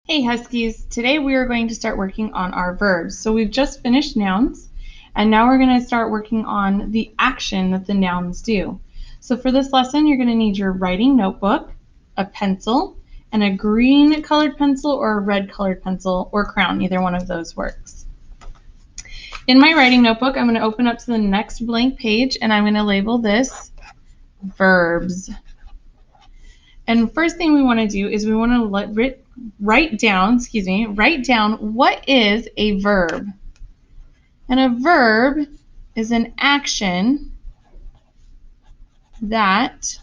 Hey Huskies, today we are going to start working on our verbs. So we've just finished nouns, and now we're going to start working on the action that the nouns do. So for this lesson, you're going to need your writing notebook, a pencil, and a green colored pencil or a red colored pencil or crayon. Either one of those works. In my writing notebook, I'm going to open up to the next blank page, and I'm going to label this verbs. And first thing we want to do is we want to write down what is a verb. And a verb is an action that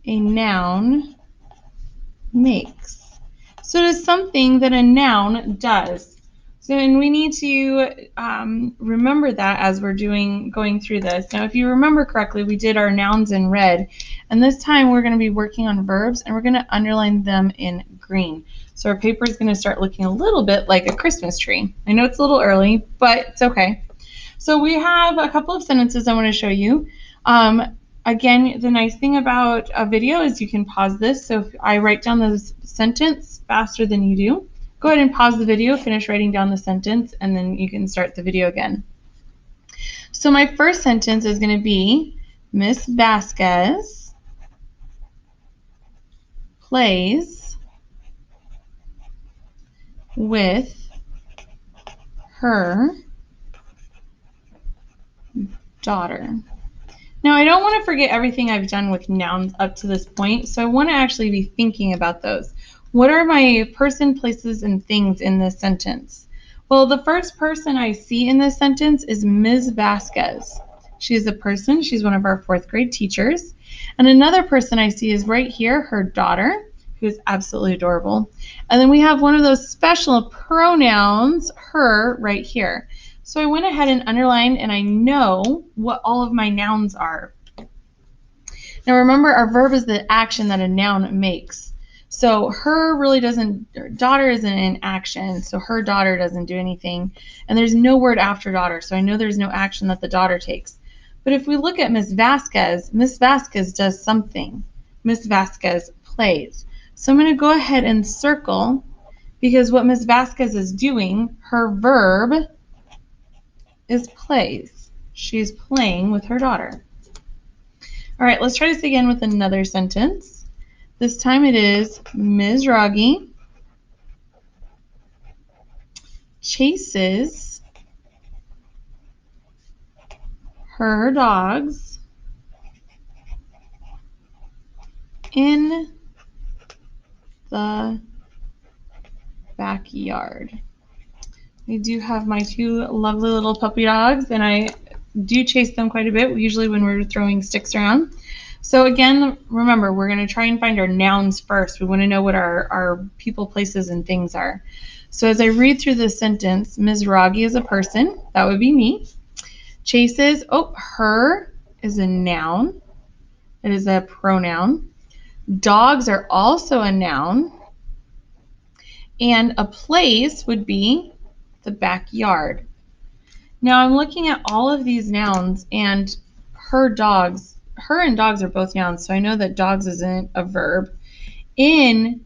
a noun makes. So it is something that a noun does. And we need to remember that as we're going through this. Now, if you remember correctly, we did our nouns in red, and this time we're going to be working on verbs, and we're going to underline them in green. So our paper is going to start looking a little bit like a Christmas tree. I know it's a little early, but it's okay. So we have a couple of sentences I want to show you. Again, the nice thing about a video is you can pause this. So if I write down the sentence faster than you do, go ahead and pause the video, finish writing down the sentence, and then you can start the video again. So my first sentence is going to be, Miss Vasquez plays with her daughter. Now, I don't want to forget everything I've done with nouns up to this point, so I want to actually be thinking about those. What are my person, places, and things in this sentence? Well, the first person I see in this sentence is Ms. Vasquez. She is a person. She's one of our 4th grade teachers. And another person I see is right here, her daughter, who is absolutely adorable. And then we have one of those special pronouns, her, right here. So I went ahead and underlined, and I know what all of my nouns are. Now remember, our verb is the action that a noun makes. So her really doesn't, daughter isn't in action, so her daughter doesn't do anything. And there's no word after daughter, so I know there's no action that the daughter takes. But if we look at Miss Vasquez does something. Miss Vasquez plays. So I'm going to go ahead and circle, because what Miss Vasquez is doing, her verb is plays. She's playing with her daughter. All right, let's try this again with another sentence. This time it is Ms. Rogge chases her dogs in the backyard. I do have my 2 lovely little puppy dogs, and I do chase them quite a bit, usually when we're throwing sticks around. So again, remember, we're going to try and find our nouns first. We want to know what our people, places, and things are. So as I read through this sentence, Ms. Rogge is a person. That would be me. Chases, her is a noun. It is a pronoun. Dogs are also a noun. And a place would be the backyard. Now I'm looking at all of these nouns, and her and dogs are both nouns, so I know that dogs isn't a verb. In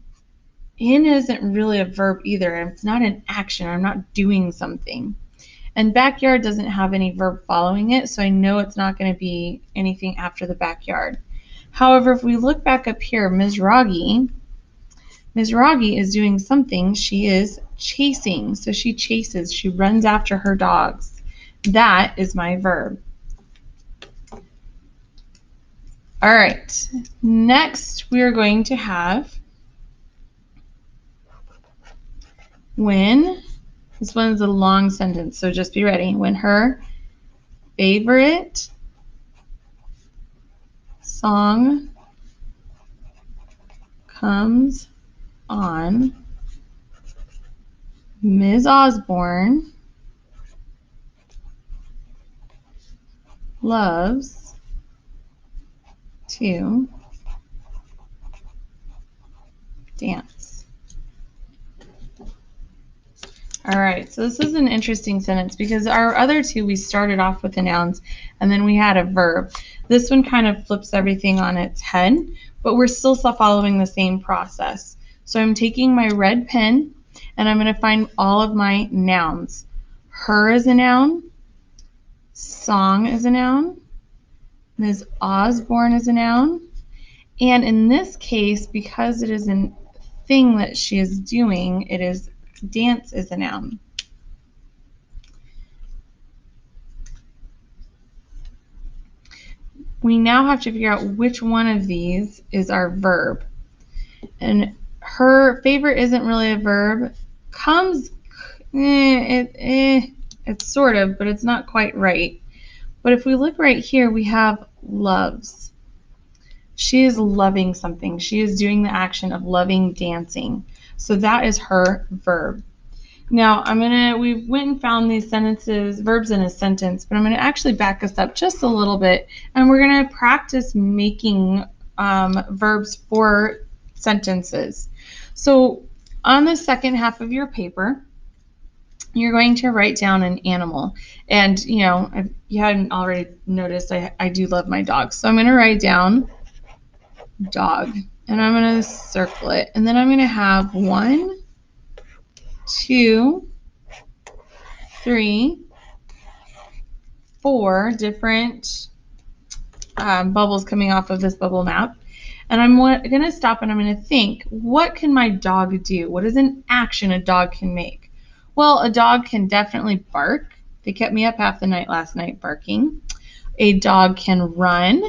isn't really a verb either. It's not an action. I'm not doing something. And backyard doesn't have any verb following it, so I know it's not going to be anything after the backyard. However, if we look back up here, Ms. Rogge is doing something. She is chasing. So she chases. She runs after her dogs. That is my verb. All right. Next, we are going to have when. This one is a long sentence, so just be ready. When her favorite song comes on, Ms. Osborne loves to dance. All right, so this is an interesting sentence because our other 2, we started off with the nouns and then we had a verb. This one kind of flips everything on its head, but we're still following the same process. So I'm taking my red pen and I'm going to find all of my nouns. Her is a noun. Song is a noun. Ms. Osborne is a noun. And in this case, because it is a thing that she is doing, it is dance is a noun. We now have to figure out which one of these is our verb. And her favorite isn't really a verb. Comes, it's sort of, but it's not quite right. But if we look right here, we have loves. She is loving something. She is doing the action of loving dancing. So that is her verb. Now we went and found these sentences, verbs in a sentence, but I'm gonna actually back us up just a little bit, and we're gonna practice making verbs for sentences. So on the second half of your paper, you're going to write down an animal. And if you hadn't already noticed, I do love my dogs. So I'm gonna write down dog, and I'm gonna circle it, and then I'm gonna have 1, 2, 3, 4 different bubbles coming off of this bubble map. And I'm going to stop and I'm going to think, what can my dog do? What is an action a dog can make? Well, a dog can definitely bark. They kept me up half the night last night barking. A dog can run.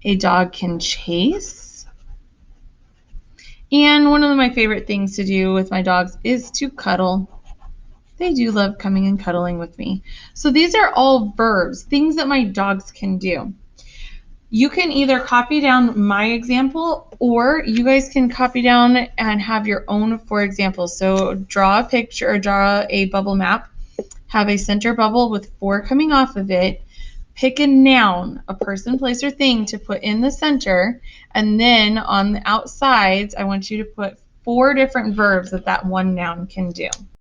A dog can chase. And one of my favorite things to do with my dogs is to cuddle. They do love coming and cuddling with me. So these are all verbs, things that my dogs can do. You can either copy down my example, or you guys can copy down and have your own for example. So draw a picture or draw a bubble map, have a center bubble with 4 coming off of it, pick a noun, a person, place, or thing to put in the center, and then on the outsides, I want you to put 4 different verbs that one noun can do.